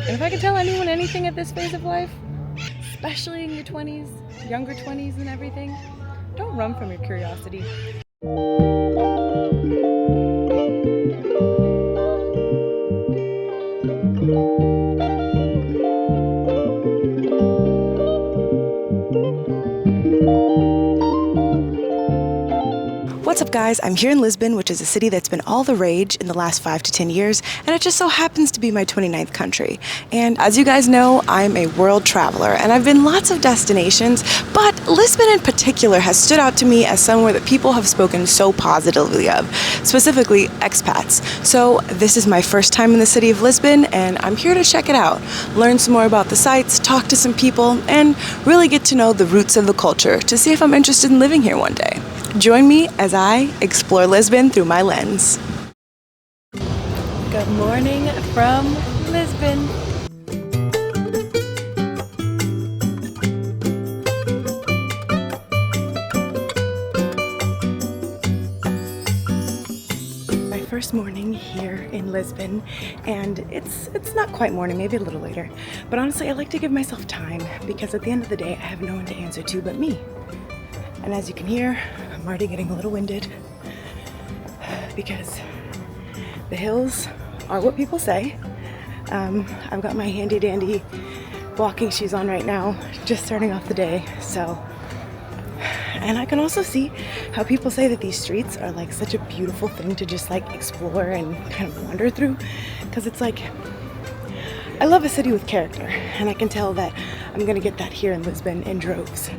And if I could tell anyone anything at this phase of life, especially in your 20s, younger 20s and everything, don't run from your curiosity. What's up guys, I'm here in Lisbon, which is a city that's been all the rage in the last 5 to 10 years, and it just so happens to be my 29th country. And as you guys know, I'm a world traveler, and I've been lots of destinations, but Lisbon in particular has stood out to me as somewhere that people have spoken so positively of, specifically expats. So this is my first time in the city of Lisbon, and I'm here to check it out, learn some more about the sights, talk to some people, and really get to know the roots of the culture to see if I'm interested in living here one day. Join me as I explore Lisbon through my lens. Good morning from Lisbon. My first morning here in Lisbon, and it's not quite morning, maybe a little later, but honestly I like to give myself time because at the end of the day I have no one to answer to but me. And as you can hear, I'm already getting a little winded because the hills are what people say. I've got my handy dandy walking shoes on right now, just starting off the day. So, and I can also see how people say that these streets are like such a beautiful thing to just like explore and kind of wander through, because it's like, I love a city with character, and I can tell that I'm gonna get that here in Lisbon in droves.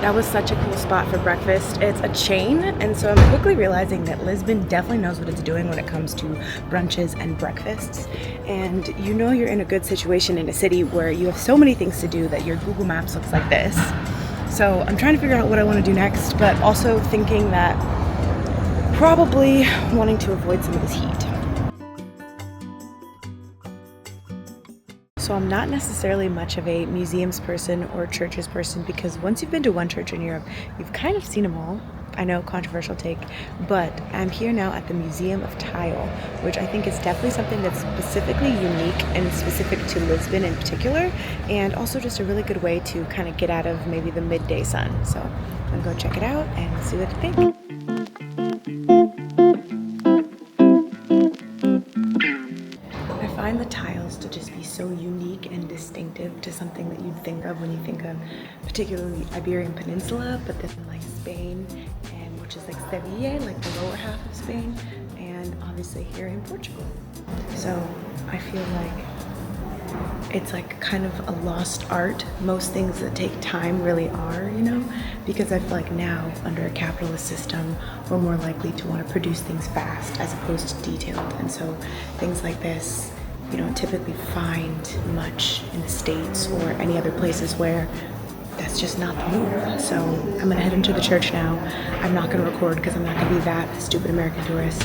That was such a cool spot for breakfast. It's a chain, and so I'm quickly realizing that Lisbon definitely knows what it's doing when it comes to brunches and breakfasts. And you know you're in a good situation in a city where you have so many things to do that your Google Maps looks like this. So I'm trying to figure out what I want to do next, but also thinking that probably wanting to avoid some of this heat. So I'm not necessarily much of a museums person or churches person, because once you've been to one church in Europe, you've kind of seen them all. I know, controversial take, but I'm here now at the Museum of Tile, which I think is definitely something that's specifically unique and specific to Lisbon in particular, and also just a really good way to kind of get out of maybe the midday sun. So I'm gonna go check it out and see what I think. I find the tiles to just be so unique and distinctive to something that you'd think of when you think of particularly Iberian Peninsula, but then like Spain, and which is like Seville, like the lower half of Spain, and obviously here in Portugal. So I feel like it's like kind of a lost art. Most things that take time really are, you know, because I feel like now under a capitalist system, we're more likely to want to produce things fast as opposed to detailed. And so things like this, you don't typically find much in the States or any other places where that's just not the move. So I'm gonna head into the church now. I'm not gonna record because I'm not gonna be that stupid American tourist.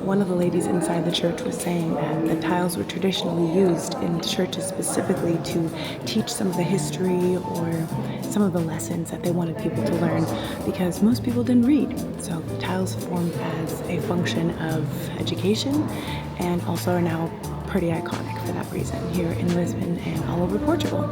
One of the ladies inside the church was saying that the tiles were traditionally used in churches specifically to teach some of the history or some of the lessons that they wanted people to learn, because most people didn't read. So the tiles formed as a function of education, and also are now pretty iconic for that reason here in Lisbon and all over Portugal.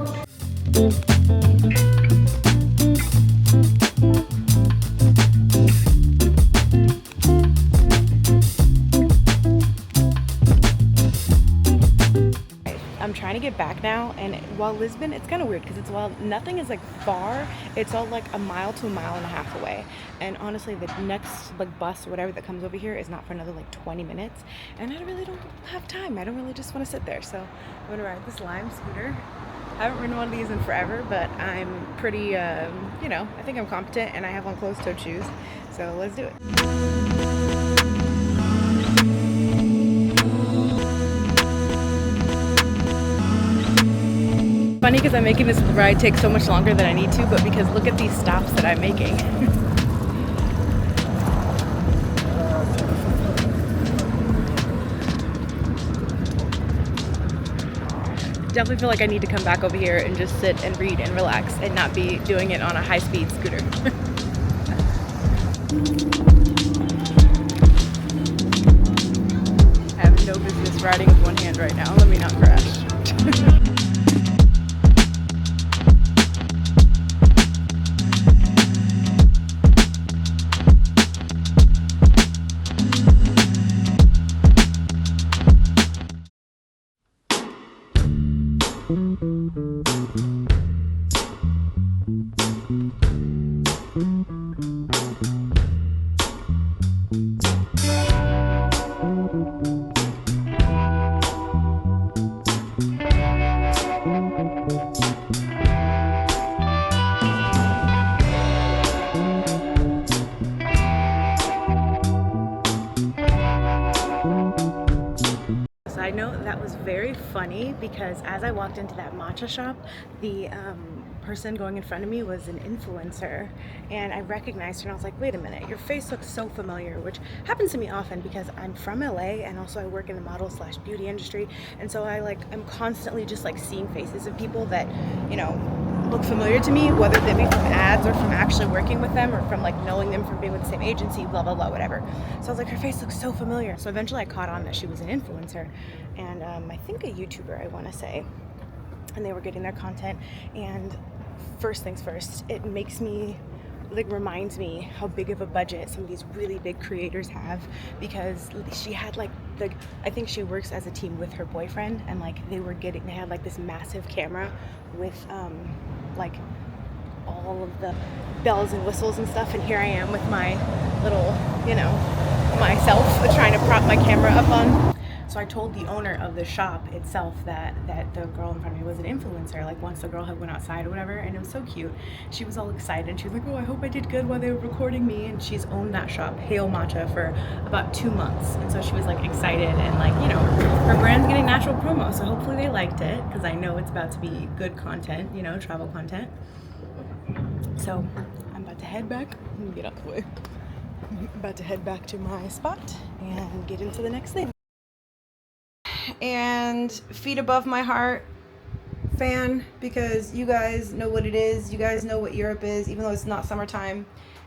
it back now, and while Lisbon, it's kind of weird because it's, while nothing is like far, it's all like a mile to a mile and a half away. And honestly, the next like bus or whatever that comes over here is not for another like 20 minutes, and I really don't have time. I don't really just want to sit there, so I'm gonna ride this Lime scooter. I haven't ridden one of these in forever, but I'm pretty, you know, I think I'm competent, and I have on closed-toed shoes, so let's do it. Funny because I'm making this ride take so much longer than I need to, but because look at these stops that I'm making. Definitely feel like I need to come back over here and just sit and read and relax and not be doing it on a high-speed scooter. I have no business riding with one hand right now. Let me not crash. Side note, that was very funny because as I walked into that matcha shop, the person going in front of me was an influencer, and I recognized her and I was like, wait a minute, your face looks so familiar, which happens to me often because I'm from LA and also I work in the model/beauty industry, and so I'm constantly just like seeing faces of people that, you know, look familiar to me, whether they be from ads or from actually working with them or from like knowing them from being with the same agency, blah blah blah, whatever. So I was like, her face looks so familiar. So eventually I caught on that she was an influencer, and I think a YouTuber, I want to say, and they were getting their content. And first things first, it makes me reminds me how big of a budget some of these really big creators have, because she had I think she works as a team with her boyfriend, and they had like this massive camera with like all of the bells and whistles and stuff, and here I am with my little, you know, myself trying to prop my camera up on. So I told the owner of the shop itself that the girl in front of me was an influencer, like once the girl had went outside or whatever, and it was so cute. She was all excited. She was like, oh, I hope I did good while they were recording me. And she's owned that shop, Hail Matcha, for about 2 months. And so she was like excited, and like, you know, her brand's getting natural promo. So hopefully they liked it, because I know it's about to be good content, you know, travel content. So I'm about to head back. Let me get out the way. I'm about to head back to my spot and get into the next thing. And feet above my heart fan, because you guys know what it is. You guys know what Europe is, even though it's not summertime.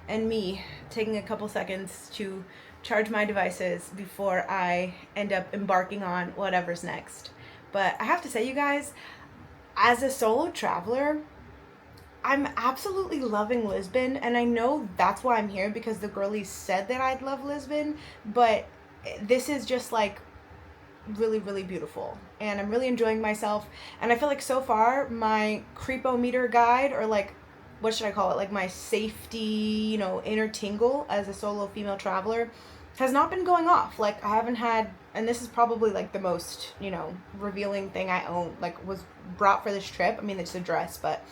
And me taking a couple seconds to charge my devices before I end up embarking on whatever's next. But I have to say, you guys, as a solo traveler, I'm absolutely loving Lisbon, and I know that's why I'm here, because the girlies said that I'd love Lisbon, but this is just like really, really beautiful, and I'm really enjoying myself. And I feel like so far my creepometer guide, or like, what should I call it, like my safety, you know, inner tingle as a solo female traveler, has not been going off. Like, I haven't had, and this is probably like the most, you know, revealing thing I own, like was brought for this trip. I mean, it's a dress, but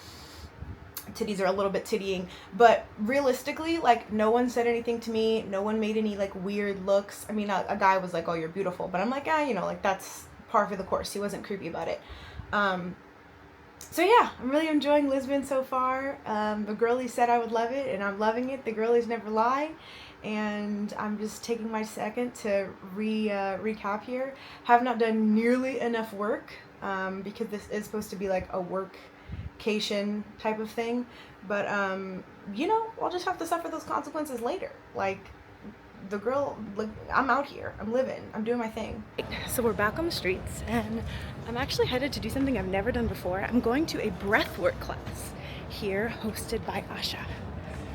titties are a little bit tittying, but realistically, like, no one said anything to me. No one made any like weird looks. I mean, a guy was like, oh, you're beautiful, but I'm like, you know, like, that's par for the course. He wasn't creepy about it. So yeah, I'm really enjoying Lisbon so far. The girlies said I would love it, and I'm loving it. The girlies never lie. And I'm just taking my second to recap here. Have not done nearly enough work, because this is supposed to be like a workcation type of thing, but you know, I'll just have to suffer those consequences later. Like, the girl, like, I'm out here, I'm living, I'm doing my thing. So we're back on the streets, and I'm actually headed to do something I've never done before. I'm going to a breathwork class here, hosted by Asha.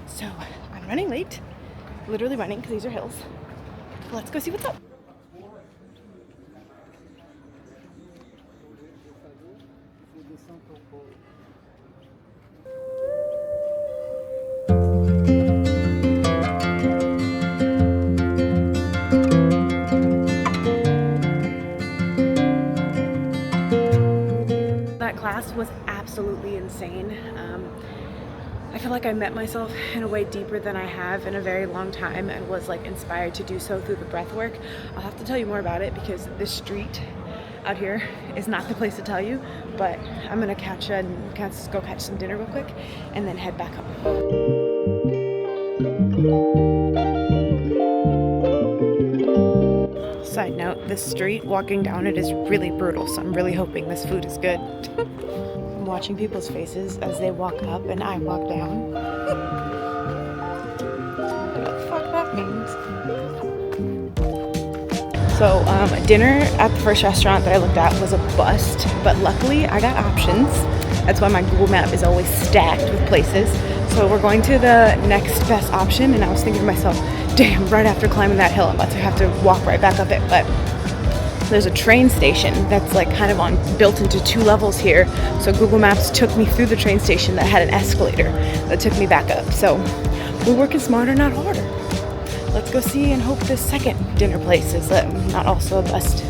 So I'm running late, literally running, because these are hills. Let's go see what's up. was absolutely insane. I feel like I met myself in a way deeper than I have in a very long time and was like inspired to do so through the breath work. I'll have to tell you more about it because this street out here is not the place to tell you, but I'm gonna go catch some dinner real quick and then head back home. Side note, this street, walking down it is really brutal, so I'm really hoping this food is good. I'm watching people's faces as they walk up and I walk down. What the fuck that means? So dinner at the first restaurant that I looked at was a bust, but luckily I got options. That's why my Google map is always stacked with places. So we're going to the next best option, and I was thinking to myself, damn, right after climbing that hill, I'm about to have to walk right back up it. But there's a train station that's like kind of built into 2 levels here. So Google Maps took me through the train station that had an escalator that took me back up. So we're working smarter, not harder. Let's go see and hope this second dinner place is not also a bust.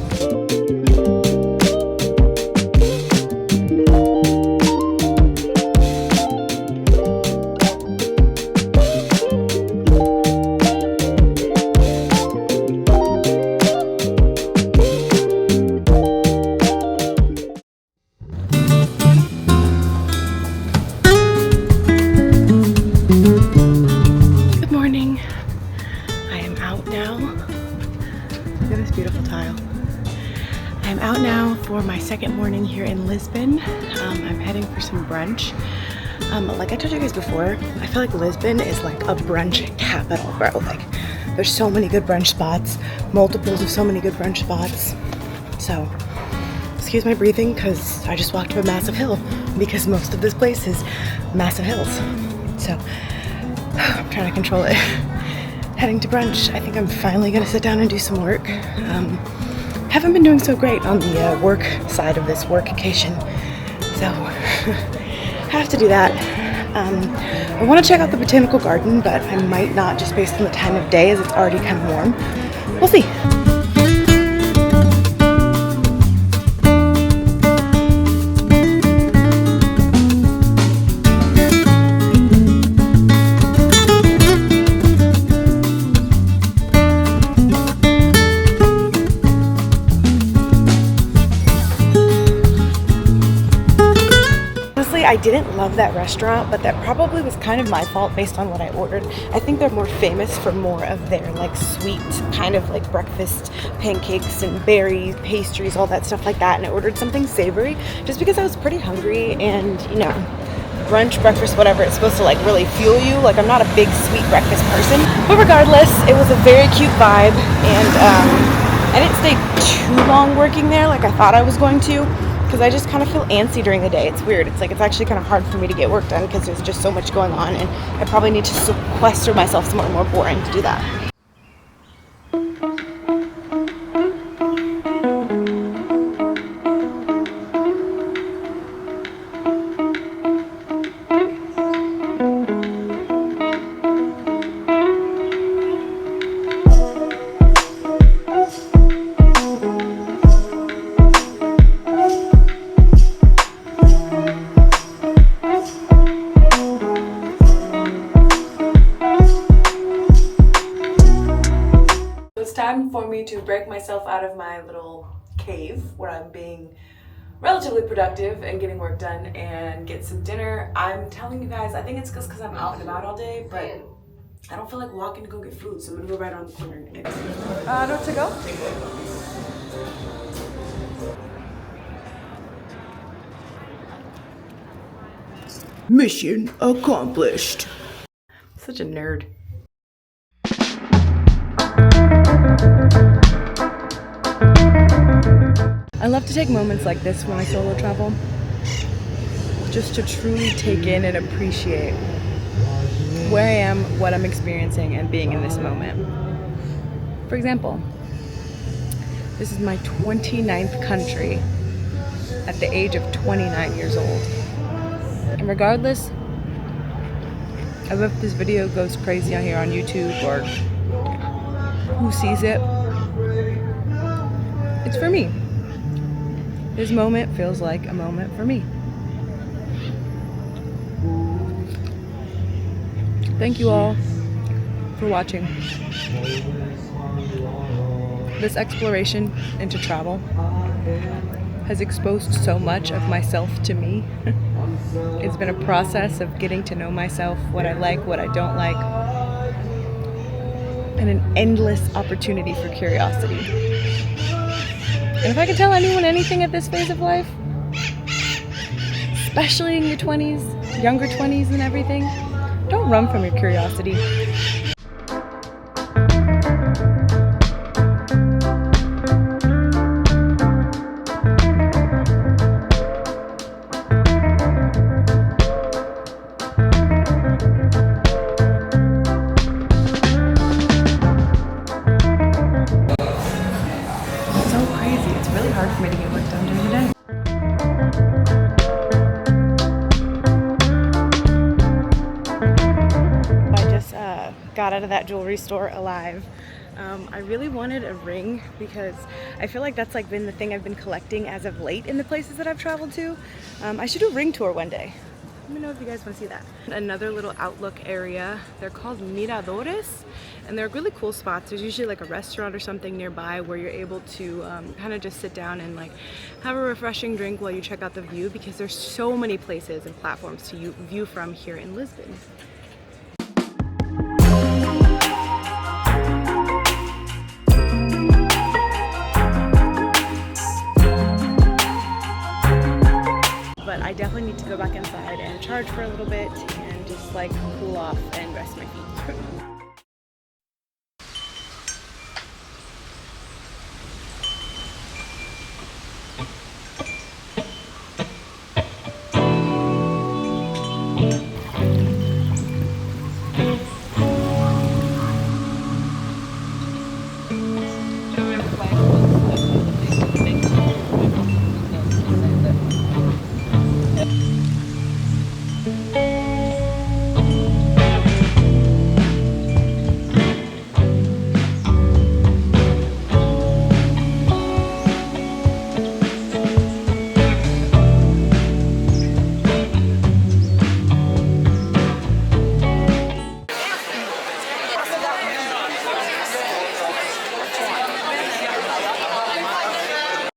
I'm out now for my second morning here in Lisbon. I'm heading for some brunch. Like I told you guys before, I feel like Lisbon is like a brunch capital, bro. Like there's so many good brunch spots, multiples of so many good brunch spots. So excuse my breathing because I just walked up a massive hill because most of this place is massive hills. So I'm trying to control it. Heading to brunch. I think I'm finally gonna sit down and do some work. Haven't been doing so great on the work side of this workcation, so have to do that. I want to check out the botanical garden, but I might not just based on the time of day as it's already kind of warm. We'll see. I didn't love that restaurant, but that probably was kind of my fault based on what I ordered. I think they're more famous for more of their like sweet kind of like breakfast pancakes and berries, pastries, all that stuff like that, and I ordered something savory just because I was pretty hungry, and you know, brunch, breakfast, whatever, it's supposed to like really fuel you. Like I'm not a big sweet breakfast person, but regardless, it was a very cute vibe, and I didn't stay too long working there like I thought I was going to, because I just kind of feel antsy during the day. It's weird. It's like it's actually kind of hard for me to get work done because there's just so much going on, and I probably need to sequester myself somewhere more boring to do that. Time for me to break myself out of my little cave where I'm being relatively productive and getting work done and get some dinner. I'm telling you guys, I think it's because I'm out and about all day, but I don't feel like walking to go get food, so I'm gonna go right around the corner and get it. No to go? Mission accomplished. Such a nerd. I love to take moments like this when I solo travel, just to truly take in and appreciate where I am, what I'm experiencing, and being in this moment. For example, this is my 29th country at the age of 29 years old. And regardless of if this video goes crazy out here on YouTube or who sees it, it's for me. This moment feels like a moment for me. Thank you all for watching. This exploration into travel has exposed so much of myself to me. It's been a process of getting to know myself, what I like, what I don't like, and an endless opportunity for curiosity. And if I could tell anyone anything at this phase of life, especially in your 20s, younger 20s and everything, don't run from your curiosity. So crazy. It's really hard for me to get work done during the day. I just got out of that jewelry store alive. I really wanted a ring because I feel like that's like been the thing I've been collecting as of late in the places that I've traveled to. I should do a ring tour one day. Let me know if you guys want to see that. Another little outlook area. They're called miradores, and they're really cool spots. There's usually like a restaurant or something nearby where you're able to kind of just sit down and like have a refreshing drink while you check out the view, because there's so many places and platforms to view from here in Lisbon. But I definitely need to go back inside and charge for a little bit and just like cool off and rest my feet.